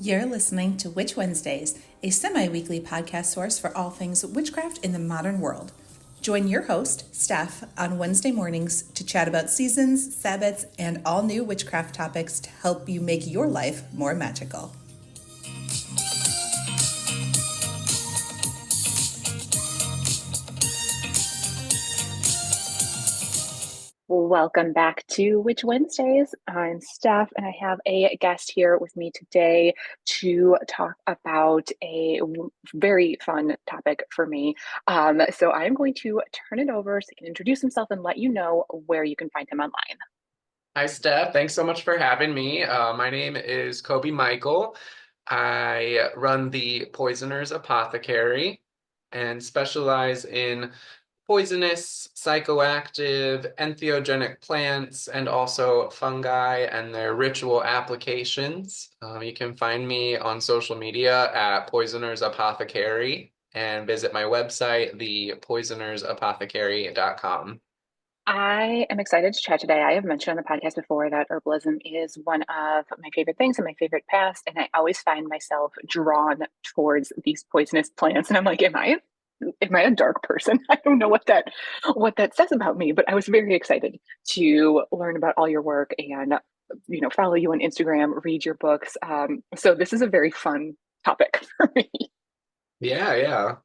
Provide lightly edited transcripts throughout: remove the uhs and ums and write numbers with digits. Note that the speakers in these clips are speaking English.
You're listening to Witch Wednesdays, a semi-weekly podcast source for all things witchcraft in the modern world. Join your host, Steph, on Wednesday mornings to chat about seasons, Sabbats, and all new witchcraft topics to help you make your life more magical. Welcome back to Witch Wednesdays. I'm Steph, and I have a guest here with me today to talk about a very fun topic for me. So I'm going to turn it over so he can introduce himself and let you know where you can find him online. Hi, Steph. Thanks so much for having me. My name is Coby Michael. I run the Poisoner's Apothecary and specialize in poisonous, psychoactive, entheogenic plants, and also fungi and their ritual applications. You can find me on social media at Poisoner's Apothecary and visit my website, thepoisonersapothecary.com. I am excited to chat today. I have mentioned on the podcast before that herbalism is one of my favorite things and my favorite past, and I always find myself drawn towards these poisonous plants. And I'm like, am I a dark person? I don't know what that says about me, but I was very excited to learn about all your work and follow you on Instagram, read your books. So this is a very fun topic for me. Yeah, yeah.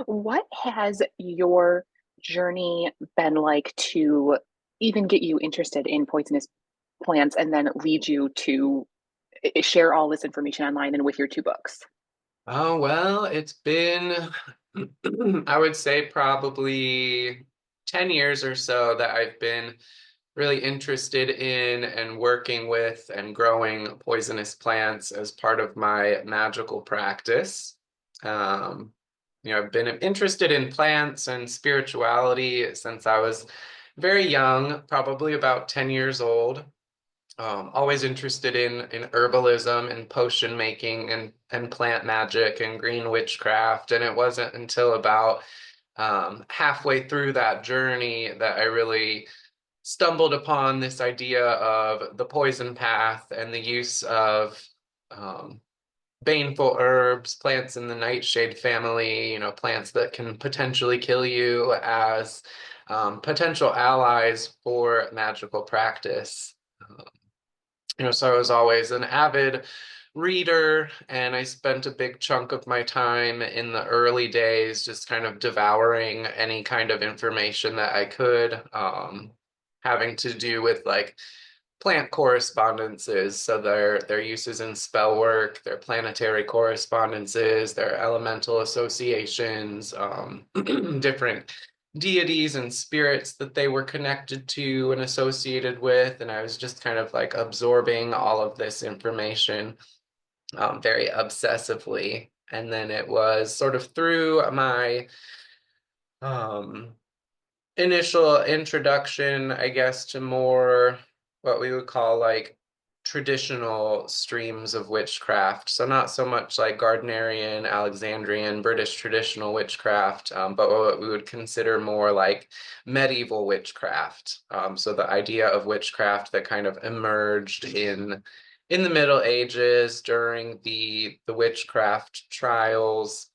What has your journey been like to even get you interested in poisonous plants and then lead you to share all this information online and with your two books? Oh, well, it's been, I would say probably 10 years or so that I've been really interested in and working with and growing poisonous plants as part of my magical practice. Um, I've been interested in plants and spirituality since I was very young, probably about 10 years old. Always interested in herbalism and potion making and plant magic and green witchcraft. And it wasn't until about halfway through that journey that I really stumbled upon this idea of the poison path and the use of um, baneful herbs, plants in the nightshade family, plants that can potentially kill you as potential allies for magical practice. Um, so I was always an avid reader, and I spent a big chunk of my time in the early days just kind of devouring any kind of information that I could, having to do with like plant correspondences, so their uses in spell work, their planetary correspondences, their elemental associations, different deities and spirits that they were connected to and associated with. And I was just kind of like absorbing all of this information very obsessively. And then it was sort of through my um, initial introduction, I guess, to more what we would call like traditional streams of witchcraft. So not so much like Gardnerian, Alexandrian, British traditional witchcraft, but what we would consider more like medieval witchcraft. So the idea of witchcraft that kind of emerged in the Middle Ages during the witchcraft trials,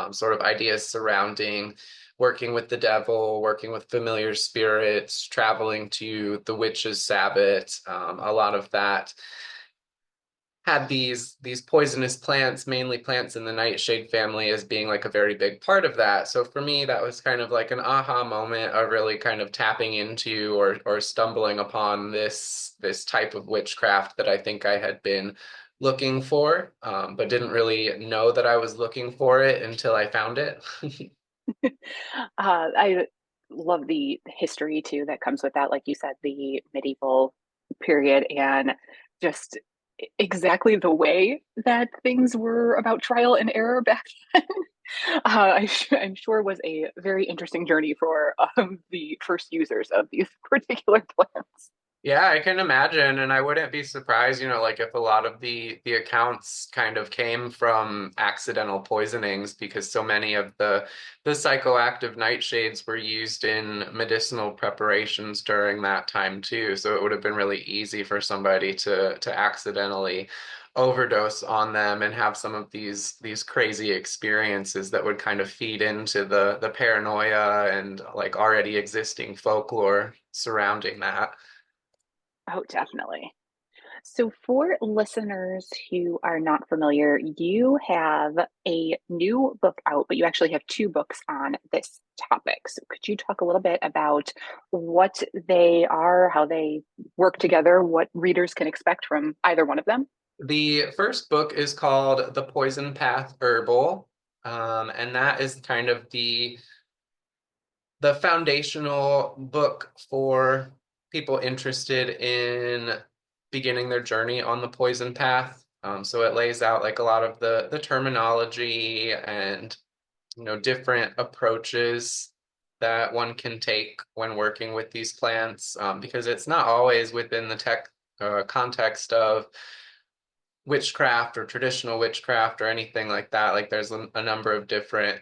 sort of ideas surrounding working with the devil, working with familiar spirits, traveling to the witch's sabbat. A lot of that had these poisonous plants, mainly plants in the nightshade family, as being like a very big part of that. So for me, that was kind of like an aha moment of really kind of tapping into or stumbling upon this type of witchcraft that I think I had been looking for, but didn't really know that I was looking for it until I found it. I love the history too that comes with that. Like you said, the medieval period and just exactly the way that things were about trial and error back then. I'm sure was a very interesting journey for the first users of these particular plants. Yeah, I can imagine, and I wouldn't be surprised, like if a lot of the accounts kind of came from accidental poisonings, because so many of the psychoactive nightshades were used in medicinal preparations during that time too. So it would have been really easy for somebody to accidentally overdose on them and have some of these crazy experiences that would kind of feed into the paranoia and like already existing folklore surrounding that. Oh, definitely. So, for listeners who are not familiar, you have a new book out, but you actually have two books on this topic. So, could you talk a little bit about what they are, how they work together, what readers can expect from either one of them? The first book is called The Poison Path Herbal, and that is kind of the foundational book for people interested in beginning their journey on the poison path. So it lays out like a lot of the terminology and different approaches that one can take when working with these plants, because it's not always within the context of witchcraft or traditional witchcraft or anything like that. Like there's a number of different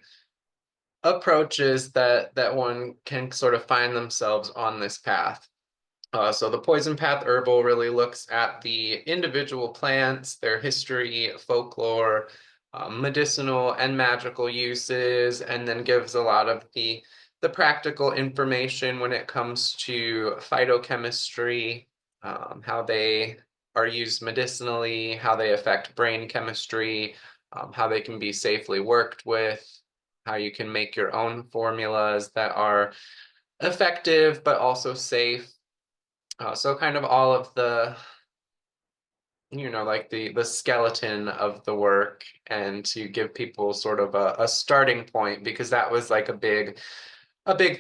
approaches that one can sort of find themselves on this path. So the Poison Path Herbal really looks at the individual plants, their history, folklore, medicinal and magical uses, and then gives a lot of the practical information when it comes to phytochemistry, how they are used medicinally, how they affect brain chemistry, how they can be safely worked with, how you can make your own formulas that are effective but also safe. So kind of all of like the skeleton of the work, and to give people sort of a starting point, because that was like a big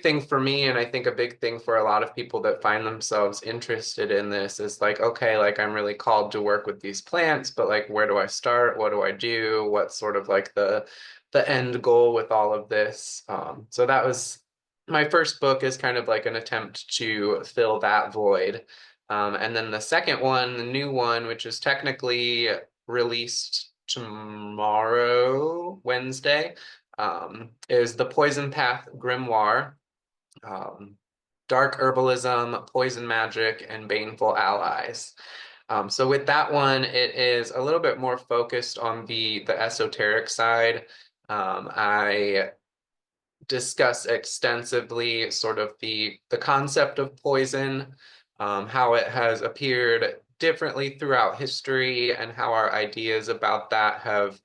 thing for me, and I think a big thing for a lot of people that find themselves interested in this is like, okay, like I'm really called to work with these plants, but like where do I start? What do I do? What's sort of like the end goal with all of this? So that was my first book, is kind of like an attempt to fill that void. And then the second one, the new one, which is technically released tomorrow, Wednesday, is the Poison Path Grimoire, um, Dark Herbalism, Poison Magic, and Baneful Allies. So with that one, it is a little bit more focused on the esoteric side. I discuss extensively sort of the concept of poison, how it has appeared differently throughout history, and how our ideas about that have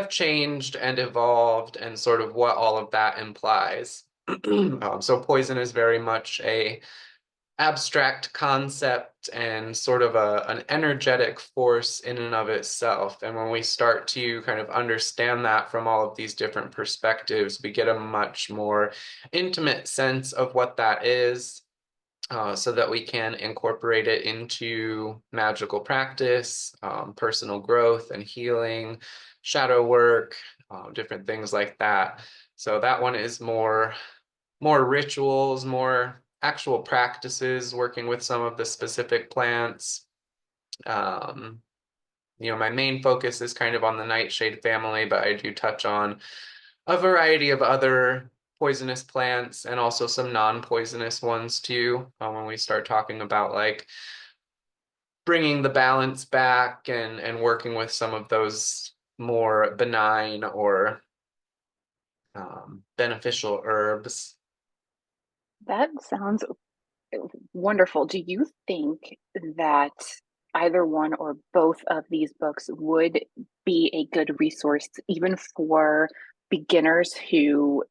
changed and evolved, and sort of what all of that implies. So poison is very much a abstract concept and sort of an energetic force in and of itself. And when we start to kind of understand that from all of these different perspectives, we get a much more intimate sense of what that is, so that we can incorporate it into magical practice, personal growth and healing, shadow work, different things like that. So that one is more rituals, more actual practices, working with some of the specific plants. Um, my main focus is kind of on the nightshade family, but I do touch on a variety of other poisonous plants and also some non-poisonous ones too, when we start talking about like bringing the balance back and working with some of those more benign or beneficial herbs. That sounds wonderful. Do you think that either one or both of these books would be a good resource, even for beginners who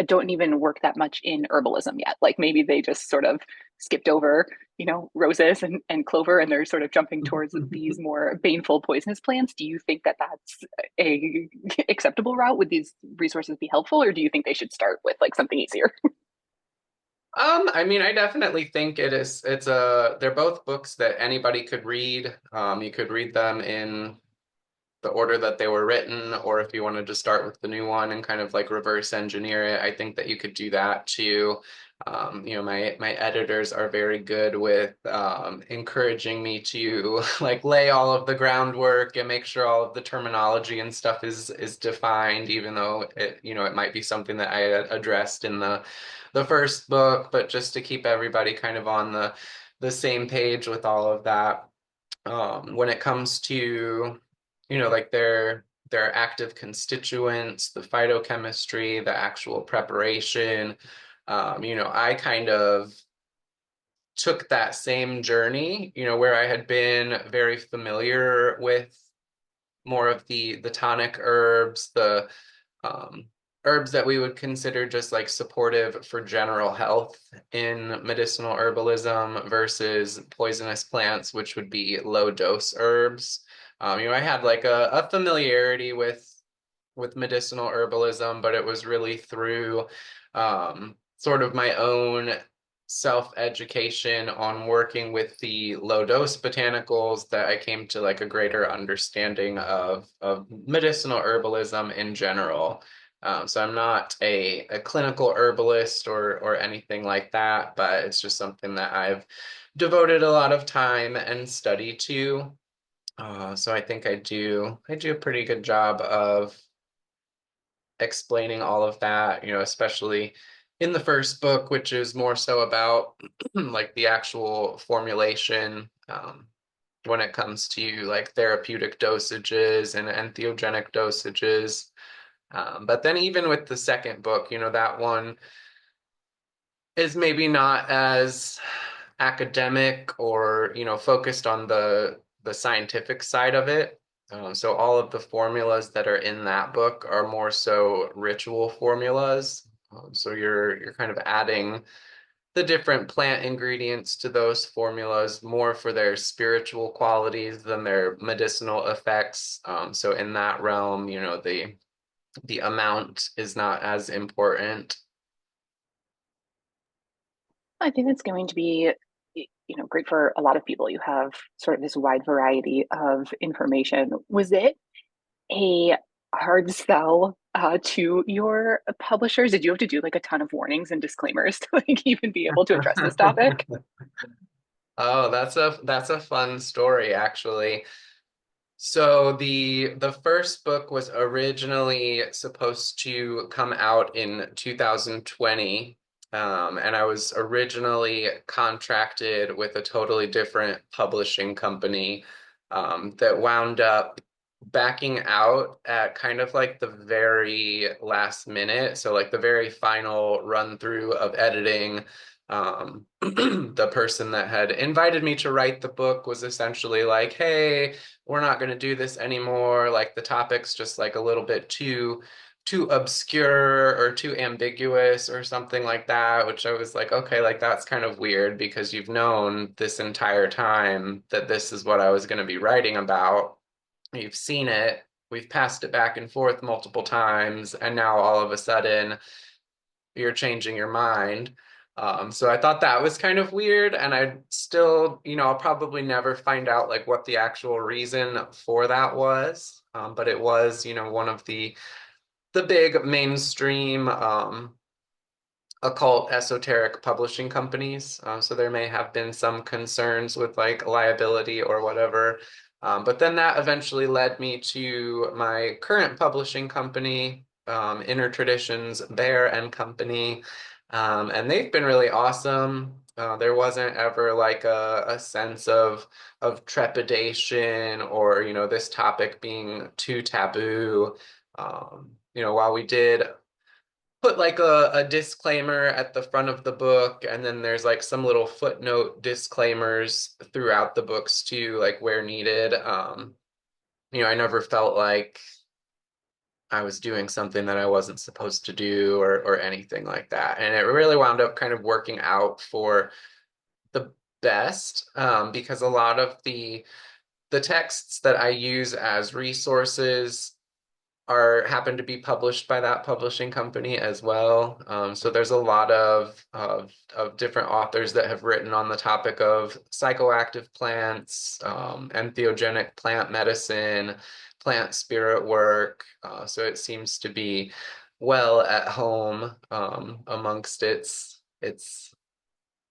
don't even work that much in herbalism yet? Like maybe they just sort of skipped over, roses and clover, and they're sort of jumping towards these more baneful poisonous plants. Do you think that that's a acceptable route? Would these resources be helpful, or do you think they should start with like something easier? I mean, I definitely think they're both books that anybody could read. You could read them in the order that they were written, or if you wanted to start with the new one and kind of like reverse engineer it, I think that you could do that too. My editors are very good with encouraging me to like lay all of the groundwork and make sure all of the terminology and stuff is defined, even though it might be something that I addressed in the first book, but just to keep everybody kind of on the same page with all of that. when it comes to, like their active constituents, the phytochemistry, the actual preparation. I kind of took that same journey, where I had been very familiar with more of the tonic herbs, the um, herbs that we would consider just like supportive for general health in medicinal herbalism versus poisonous plants, which would be low dose herbs. I had like a familiarity with medicinal herbalism, but it was really through sort of my own self-education on working with the low dose botanicals that I came to like a greater understanding of medicinal herbalism in general. So I'm not a clinical herbalist or anything like that, but it's just something that I've devoted a lot of time and study to. So I think I do a pretty good job of explaining all of that, especially in the first book, which is more so about like the actual formulation when it comes to like therapeutic dosages and entheogenic dosages. But then even with the second book, that one is maybe not as academic or, focused on the scientific side of it. So all of the formulas that are in that book are more so ritual formulas. So you're kind of adding the different plant ingredients to those formulas more for their spiritual qualities than their medicinal effects. So in that realm, the amount is not as important. I think that's going to be, great for a lot of people. You have sort of this wide variety of information. Was it a hard sell to your publishers? Did you have to do like a ton of warnings and disclaimers to like even be able to address this topic? Oh, that's a fun story, actually. So the first book was originally supposed to come out in 2020. And I was originally contracted with a totally different publishing company that wound up backing out at kind of like the very last minute. So like the very final run through of editing. The person that had invited me to write the book was essentially like, hey, we're not going to do this anymore. Like the topic's just like a little bit too obscure or too ambiguous or something like that, which I was like, okay, like that's kind of weird because you've known this entire time that this is what I was going to be writing about. You've seen it. We've passed it back and forth multiple times, and now all of a sudden you're changing your mind. So I thought that was kind of weird, and I still, I'll probably never find out like what the actual reason for that was. But it was, one of the big mainstream occult esoteric publishing companies. So there may have been some concerns with like liability or whatever. But then that eventually led me to my current publishing company, Inner Traditions Bear and Company. And they've been really awesome. There wasn't ever like a sense of trepidation or, this topic being too taboo. While we did put like a disclaimer at the front of the book, and then there's like some little footnote disclaimers throughout the books too, like where needed. I never felt like I was doing something that I wasn't supposed to do or anything like that. And it really wound up kind of working out for the best, because a lot of the texts that I use as resources are happen to be published by that publishing company as well. So there's a lot of different authors that have written on the topic of psychoactive plants, entheogenic plant medicine, plant spirit work. So it seems to be well at home amongst its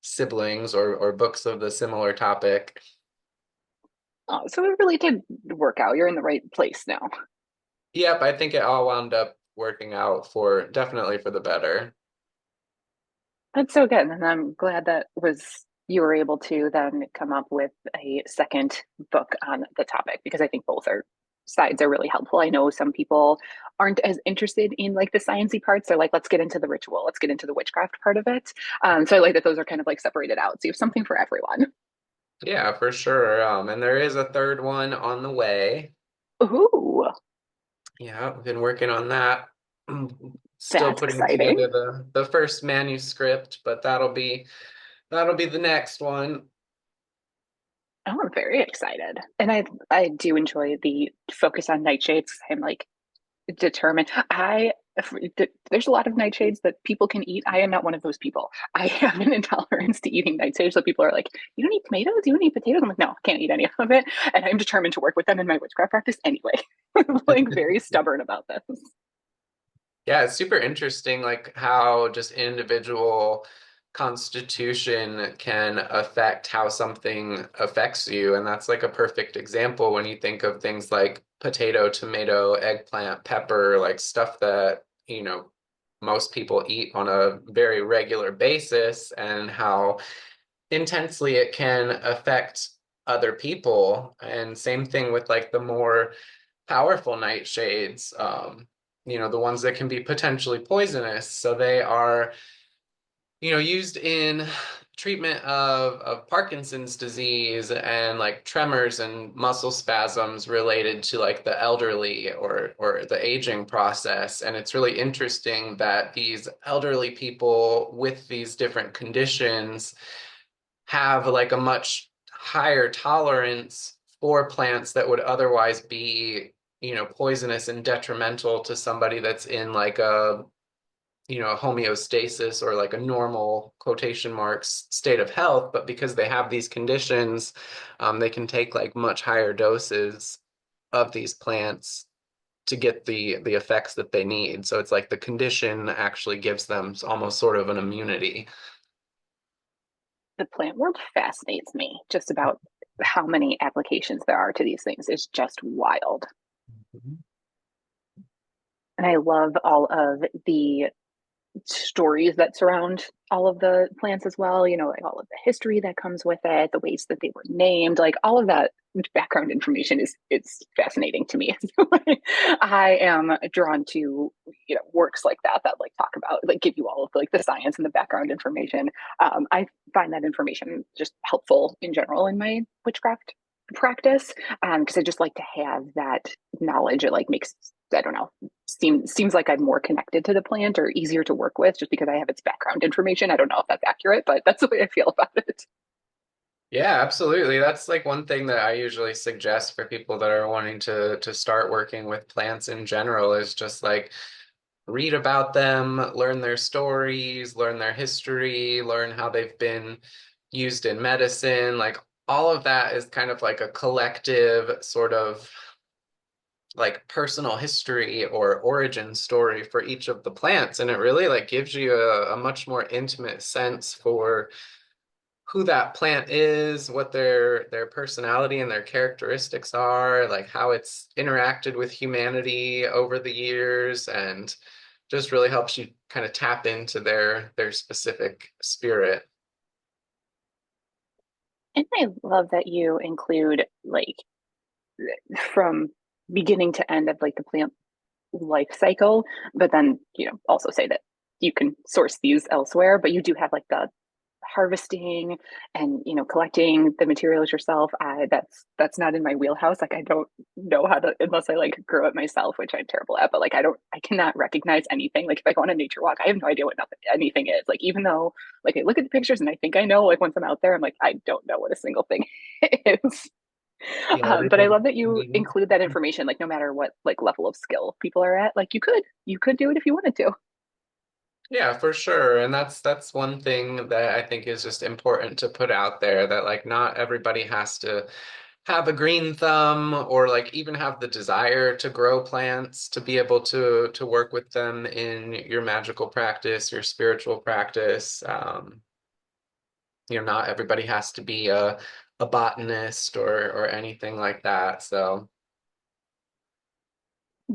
siblings or books of the similar topic. So it really did work out. You're in the right place now. Yep, I think it all wound up working out for definitely for the better. That's so good. And I'm glad that was you were able to then come up with a second book on the topic, because I think both are sides are really helpful. I know some people aren't as interested in like the sciencey parts. They're like, let's get into the ritual, let's get into the witchcraft part of it. So I like that those are kind of like separated out. So you have something for everyone. Yeah, for sure. And there is a third one on the way. Ooh, Yeah, I've been working on that. Still that's putting exciting. together the first manuscript, but that'll be the next one. Oh, I'm very excited. And I do enjoy the focus on nightshades. I'm like determined. There's a lot of nightshades that people can eat. I am not one of those people. I have an intolerance to eating nightshades. So people are like, "You don't eat tomatoes? You don't eat potatoes?" I'm like, "No, I can't eat any of it." And I'm determined to work with them in my witchcraft practice anyway. I'm like very stubborn about this. Yeah, it's super interesting, like how just individual constitution can affect how something affects you. And that's like a perfect example when you think of things like potato, tomato, eggplant, pepper, like stuff that, most people eat on a very regular basis, and how intensely it can affect other people. And same thing with like the more powerful nightshades, the ones that can be potentially poisonous. So they are, used in treatment of Parkinson's disease and like tremors and muscle spasms related to like the elderly or the aging process. And it's really interesting that these elderly people with these different conditions have like a much higher tolerance for plants that would otherwise be, poisonous and detrimental to somebody that's in like a, homeostasis or like a normal quotation marks state of health. But because they have these conditions, they can take like much higher doses of these plants to get the effects that they need. So it's like the condition actually gives them almost sort of an immunity. The plant world fascinates me. Just about how many applications there are to these things is just wild. Mhm. And I love all of the stories that surround all of the plants as well, like all of the history that comes with it, the ways that they were named, like all of that background information is it's fascinating to me. I am drawn to works like that like talk about like give you all of like the science and the background information. I find that information just helpful in general in my witchcraft practice, because I just like to have that knowledge. It like makes, I don't know, seems like I'm more connected to the plant or easier to work with just because I have its background information. I don't know if that's accurate, but that's the way I feel about it. Yeah, absolutely. That's like one thing that I usually suggest for people that are wanting to start working with plants in general is just like read about them, learn their stories, learn their history, learn how they've been used in medicine. Like all of that is kind of like a collective sort of like personal history or origin story for each of the plants. And it really like gives you a much more intimate sense for who that plant is, what their personality and their characteristics are, like how it's interacted with humanity over the years, and just really helps you kind of tap into their specific spirit. And I love that you include like from beginning to end of like the plant life cycle, but then also say that you can source these elsewhere, but you do have like the harvesting and collecting the materials yourself. That's not in my wheelhouse. Like I don't know how to, unless I like grow it myself, which I'm terrible at. But like I cannot recognize anything. Like if I go on a nature walk, I have no idea what anything is. Like even though like I look at the pictures and I think I know, like once I'm out there I'm like I don't know what a single thing is. Yeah, But I everybody. love that you include that information, like no matter what like level of skill people are at, like you could do it if you wanted to. Yeah, for sure. And that's one thing that I think is just important to put out there, that like not everybody has to have a green thumb or like even have the desire to grow plants to be able to work with them in your magical practice, your spiritual practice. Not everybody has to be a botanist or anything like that. So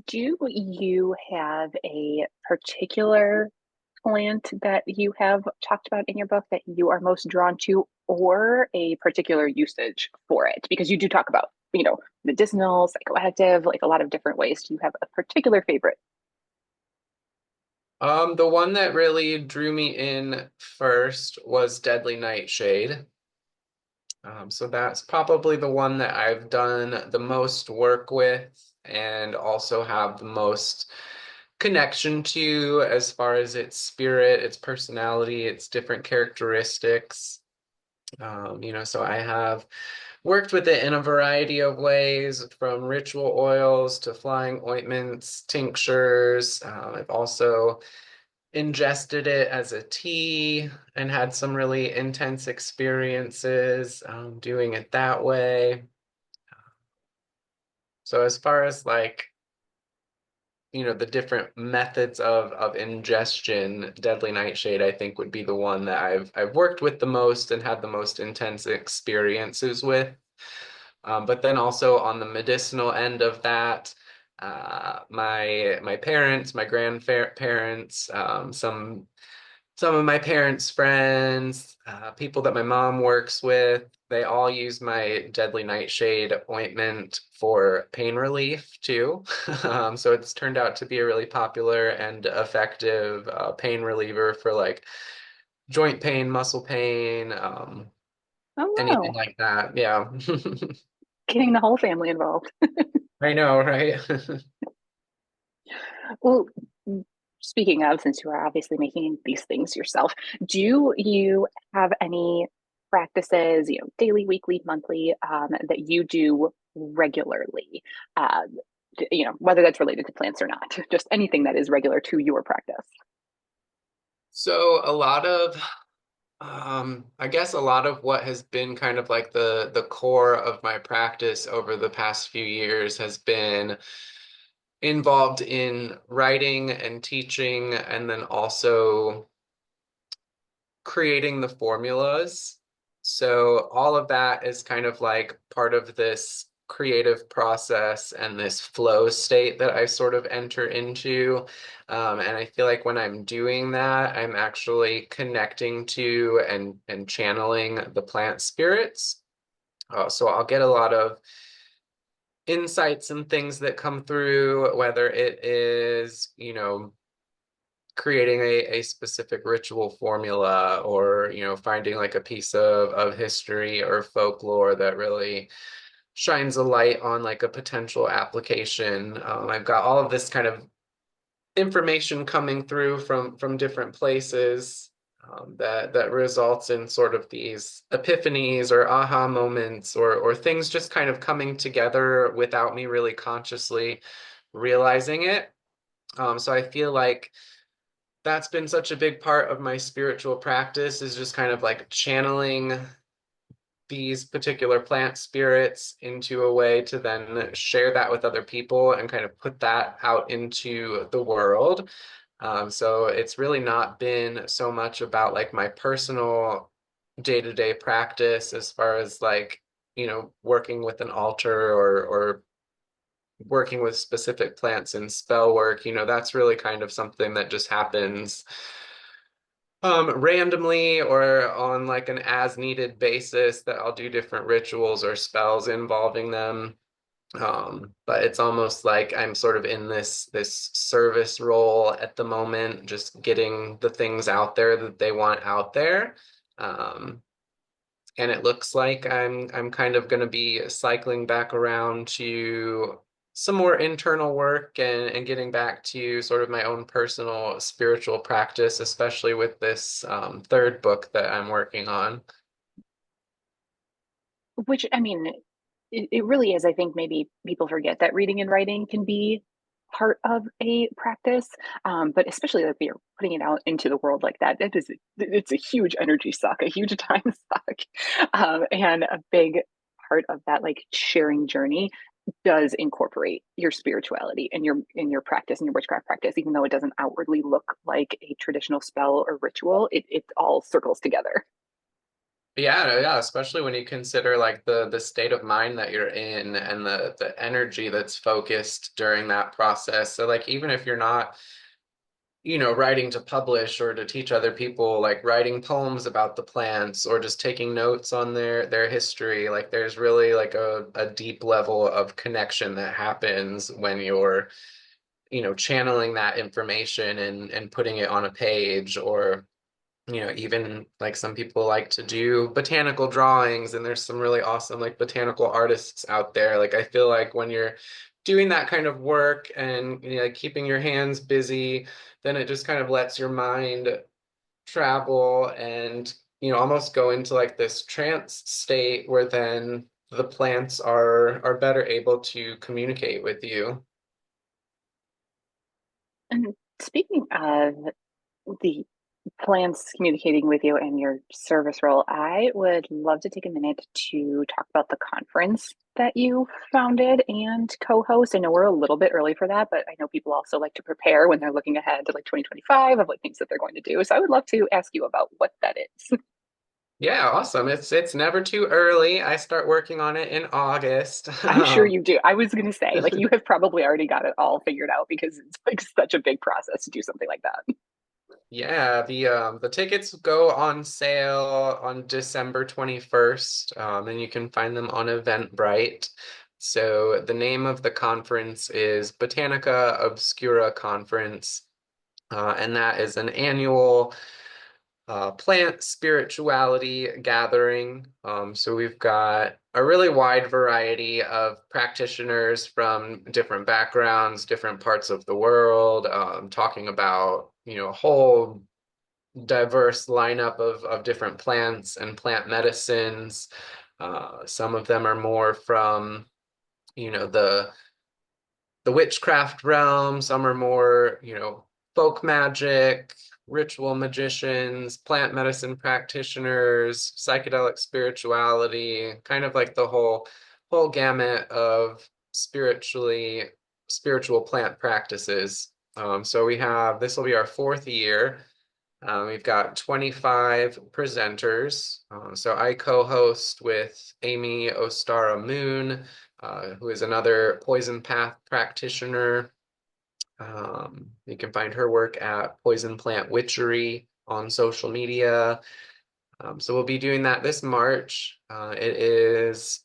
Do you have a particular plant that you have talked about in your book that you are most drawn to, or a particular usage for it? Because you do talk about, medicinal, psychoactive, like a lot of different ways. Do you have a particular favorite? The one that really drew me in first was Deadly Nightshade. So that's probably the one that I've done the most work with and also have the most connection to as far as its spirit, its personality, its different characteristics. So I have worked with it in a variety of ways, from ritual oils to flying ointments, tinctures. I've also ingested it as a tea and had some really intense experiences doing it that way. So as far as like, the different methods of ingestion, Deadly Nightshade, I think would be the one that I've worked with the most and had the most intense experiences with. But then also on the medicinal end of that, my parents, my grandparents, some of my parents' friends, people that my mom works with, they all use my Deadly Nightshade ointment for pain relief too. So it's turned out to be a really popular and effective pain reliever for like joint pain, muscle pain, Oh, anything wow. like that. Yeah. Getting the whole family involved. I know, right? Well, speaking of, since you are obviously making these things yourself, do you have any practices, daily, weekly, monthly, that you do regularly? Whether that's related to plants or not, just anything that is regular to your practice. So a lot of I guess a lot of what has been kind of like the core of my practice over the past few years has been involved in writing and teaching, and then also creating the formulas. So all of that is kind of like part of this creative process and this flow state that I sort of enter into. And I feel like when I'm doing that, I'm actually connecting to and channeling the plant spirits. So I'll get a lot of insights and things that come through, whether it is, creating a specific ritual formula, or finding like a piece of history or folklore that really shines a light on like a potential application. I've got all of this kind of information coming through from different places, that results in sort of these epiphanies or aha moments, or things just kind of coming together without me really consciously realizing it. So I feel like that's been such a big part of my spiritual practice, is just kind of like channeling these particular plant spirits into a way to then share that with other people and kind of put that out into the world. So it's really not been so much about like my personal day-to-day practice as far as like, working with an altar, or working with specific plants and spell work. That's really kind of something that just happens randomly or on like an as needed basis, that I'll do different rituals or spells involving them. But it's almost like I'm sort of in this service role at the moment, just getting the things out there that they want out there. Um, and it looks like I'm kind of going to be cycling back around to some more internal work, and getting back to sort of my own personal spiritual practice, especially with this third book that I'm working on. Which, I mean, it really is. I think maybe people forget that reading and writing can be part of a practice, but especially like you're putting it out into the world like that, it's a huge energy suck, a huge time suck, and a big part of that like sharing journey does incorporate your spirituality and your practice and your witchcraft practice, even though it doesn't outwardly look like a traditional spell or ritual. It all circles together. Yeah, yeah, especially when you consider like the state of mind that you're in, and the energy that's focused during that process. So like even if you're not writing to publish or to teach other people, like writing poems about the plants or just taking notes on their history. Like there's really like a deep level of connection that happens when you're, channeling that information and putting it on a page, or even like some people like to do botanical drawings, and there's some really awesome like botanical artists out there. Like I feel like when you're doing that kind of work and like keeping your hands busy, then it just kind of lets your mind travel and almost go into like this trance state where then the plants are better able to communicate with you. And speaking of the plants communicating with you and your service role, I would love to take a minute to talk about the conference that you founded and co-host. I know we're a little bit early for that, but I know people also like to prepare when they're looking ahead to like 2025 of like things that they're going to do. So I would love to ask you about what that is. Yeah, awesome. It's never too early. I start working on it in August. I'm sure you do. I was going to say, like, you have probably already got it all figured out because it's like such a big process to do something like that. Yeah, the tickets go on sale on December 21st, and you can find them on Eventbrite. So the name of the conference is Botanica Obscura Conference, and that is an annual plant spirituality gathering. So we've got a really wide variety of practitioners from different backgrounds, different parts of the world, talking about, a whole diverse lineup of different plants and plant medicines. Some of them are more from, the witchcraft realm. Some are more, folk magic, ritual magicians, plant medicine practitioners, psychedelic spirituality, kind of like the whole gamut of spiritual plant practices. So this will be our fourth year. We've got 25 presenters. So I co-host with Amy Ostara Moon, who is another poison path practitioner. You can find her work at Poison Plant Witchery on social media. So we'll be doing that this March. It is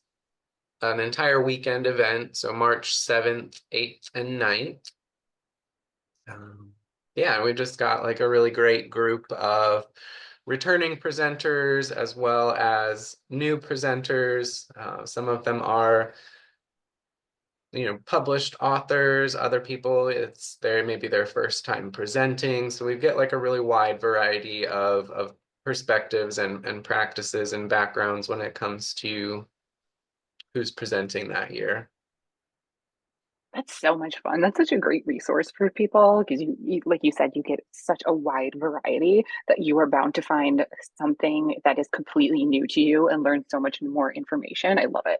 an entire weekend event, so March 7th, 8th, and 9th. Yeah, we just got like a really great group of returning presenters as well as new presenters. Some of them are, published authors. Other people, it's maybe their first time presenting. So we get like a really wide variety of perspectives and practices and backgrounds when it comes to who's presenting that year. That's so much fun. That's such a great resource for people because like you said, you get such a wide variety that you are bound to find something that is completely new to you and learn so much more information. I love it.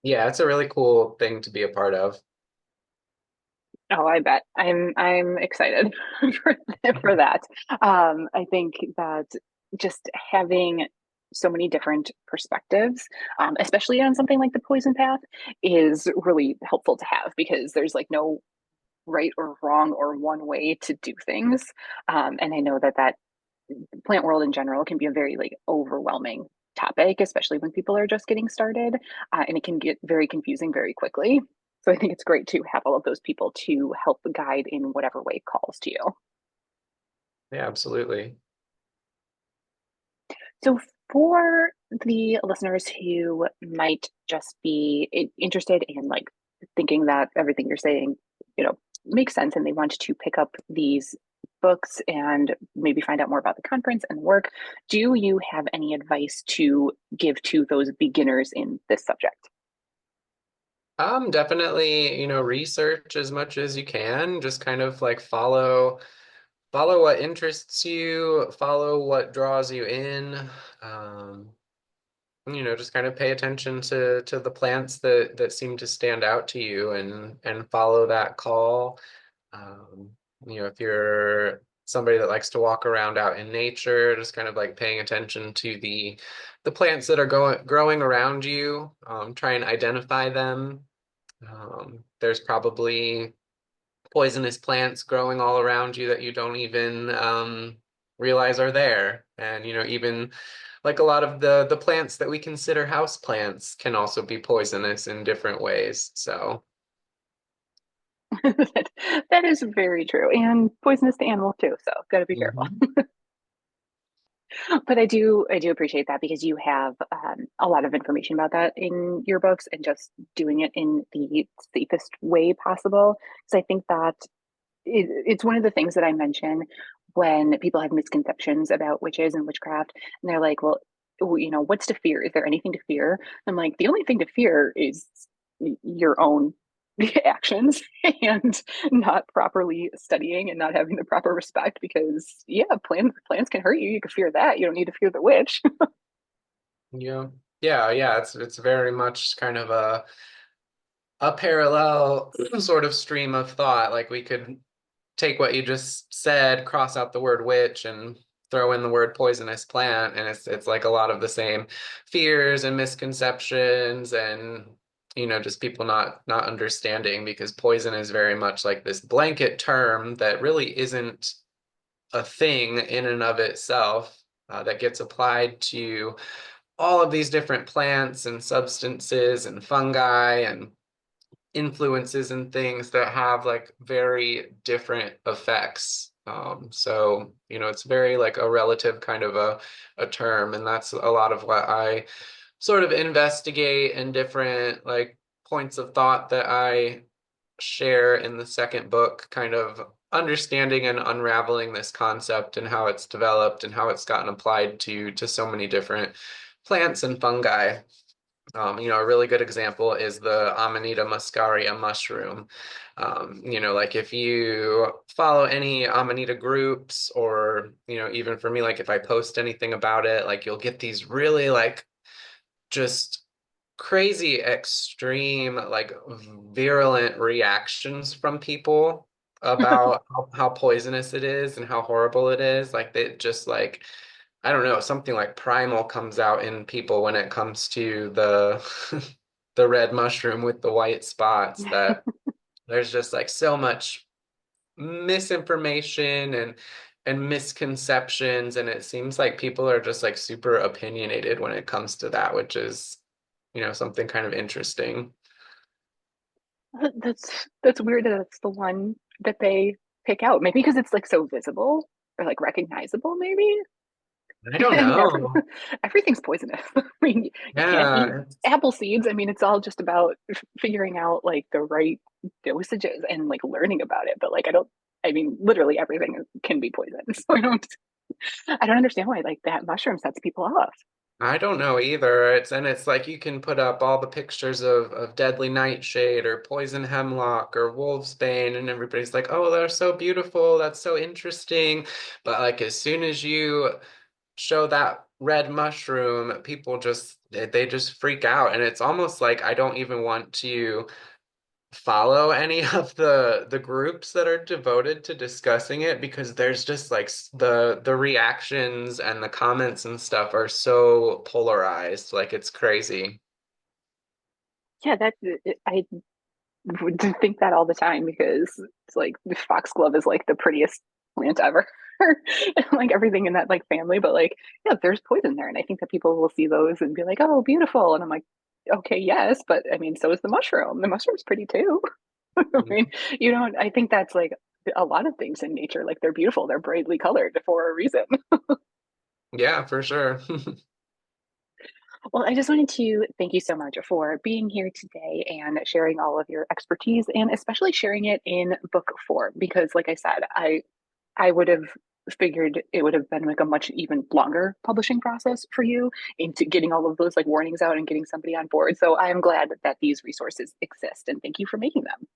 Yeah, it's a really cool thing to be a part of. Oh, I bet. I'm excited for that. I think that just having so many different perspectives, especially on something like the poison path, is really helpful to have because there's like no right or wrong or one way to do things. And I know that plant world in general can be a very like overwhelming topic, especially when people are just getting started, and it can get very confusing very quickly. So I think it's great to have all of those people to help guide in whatever way calls to you. Yeah, absolutely. So for the listeners who might just be interested in like thinking that everything you're saying, makes sense and they want to pick up these books and maybe find out more about the conference and work, do you have any advice to give to those beginners in this subject? Definitely, research as much as you can. Just kind of like follow what interests you, follow what draws you in. Um, just kind of pay attention to the plants that seem to stand out to you and follow that call. Um, if you're somebody that likes to walk around out in nature, just kind of like paying attention to the plants that are growing around you, try and identify them. There's probably poisonous plants growing all around you that you don't even realize are there. And, even like a lot of the plants that we consider house plants can also be poisonous in different ways. So, That is very true, and poisonous to animals too. So got to be careful. mhm. But I do appreciate that because you have a lot of information about that in your books, and just doing it in the safest way possible. So I think that it's one of the things that I mention when people have misconceptions about witches and witchcraft, and they're like, "Well, what's to fear? Is there anything to fear?" I'm like, the only thing to fear is your own actions and not properly studying and not having the proper respect. Because yeah, plants can hurt you. You can fear that. You don't need to fear the witch. Yeah. Yeah. It's very much kind of a parallel sort of stream of thought. Like we could take what you just said, cross out the word witch and throw in the word poisonous plant, and it's like a lot of the same fears and misconceptions and just people not understanding, because poison is very much like this blanket term that really isn't a thing in and of itself, that gets applied to all of these different plants and substances and fungi and influences and things that have like very different effects. So, it's very like a relative kind of a term. And that's a lot of what I sort of investigate, and different like points of thought that I share in the second book, kind of understanding and unraveling this concept and how it's developed and how it's gotten applied to so many different plants and fungi. A really good example is the Amanita muscaria mushroom. Like if you follow any Amanita groups, or, even for me, like if I post anything about it, like you'll get these really like just crazy, extreme, like virulent reactions from people about how poisonous it is and how horrible it is. Like they just like, I don't know, something like primal comes out in people when it comes to the the red mushroom with the white spots, that there's just like so much misinformation and misconceptions, and it seems like people are just like super opinionated when it comes to that, which is, something kind of interesting. That's weird that it's the one that they pick out. Maybe because it's like so visible or like recognizable, maybe. I don't I mean, know. everything's poisonous. I mean, you can't eat Yeah, apple seeds. I mean, it's all just about figuring out like the right dosages and like learning about it. But like, I mean, literally everything can be poison. So I don't understand why like that mushroom sets people off. I don't know either. It's like you can put up all the pictures of deadly nightshade or poison hemlock or wolfsbane, and everybody's like, "Oh, they're so beautiful. That's so interesting." But like as soon as you show that red mushroom, people just they just freak out, and it's almost like I don't even want to follow any of the groups that are devoted to discussing it, because there's just like the reactions and the comments and stuff are so polarized, like it's crazy. Yeah, I would think that all the time because it's like the foxglove is like the prettiest plant ever. And like everything in that like family, but like yeah, there's poison there, and I think that people will see those and be like, "Oh, beautiful," and I'm like, "Okay, yes, but I mean, so is the mushroom. The mushroom's pretty too." I mean, you know, I think that's like a lot of things in nature. Like they're beautiful, they're brightly colored for a reason. Yeah, for sure. Well, I just wanted to thank you so much for being here today and sharing all of your expertise, and especially sharing it in book form. Because, like I said, I would have figured it would have been like a much even longer publishing process for you into getting all of those like warnings out and getting somebody on board. So I am glad that these resources exist, and thank you for making them.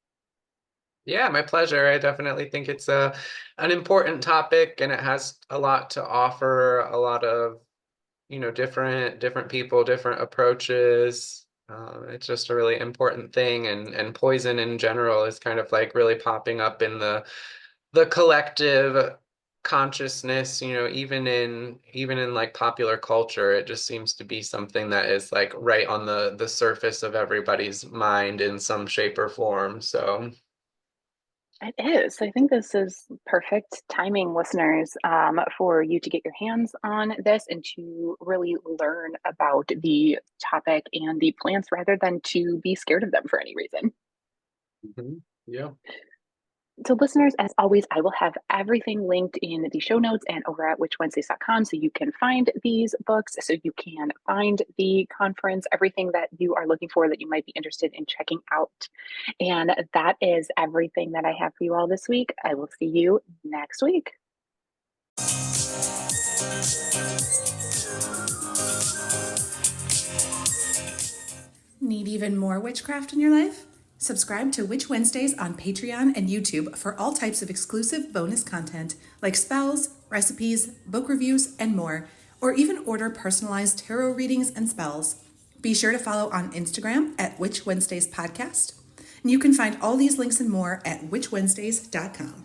Yeah, my pleasure. I definitely think it's a an important topic, and it has a lot to offer, a lot of, different people, different approaches. It's just a really important thing, and poison in general is kind of like really popping up in the collective consciousness, even in like popular culture. It just seems to be something that is like right on the surface of everybody's mind in some shape or form. So It is. I think this is perfect timing, listeners, for you to get your hands on this and to really learn about the topic and the plants rather than to be scared of them for any reason. Yeah. So, listeners, as always, I will have everything linked in the show notes and over at witchwednesdays.com so you can find these books, so you can find the conference, everything that you are looking for that you might be interested in checking out. And that is everything that I have for you all this week. I will see you next week. Need even more witchcraft in your life? Subscribe to Witch Wednesdays on Patreon and YouTube for all types of exclusive bonus content like spells, recipes, book reviews, and more, or even order personalized tarot readings and spells. Be sure to follow on Instagram at Witch Wednesdays Podcast. And you can find all these links and more at witchwednesdays.com.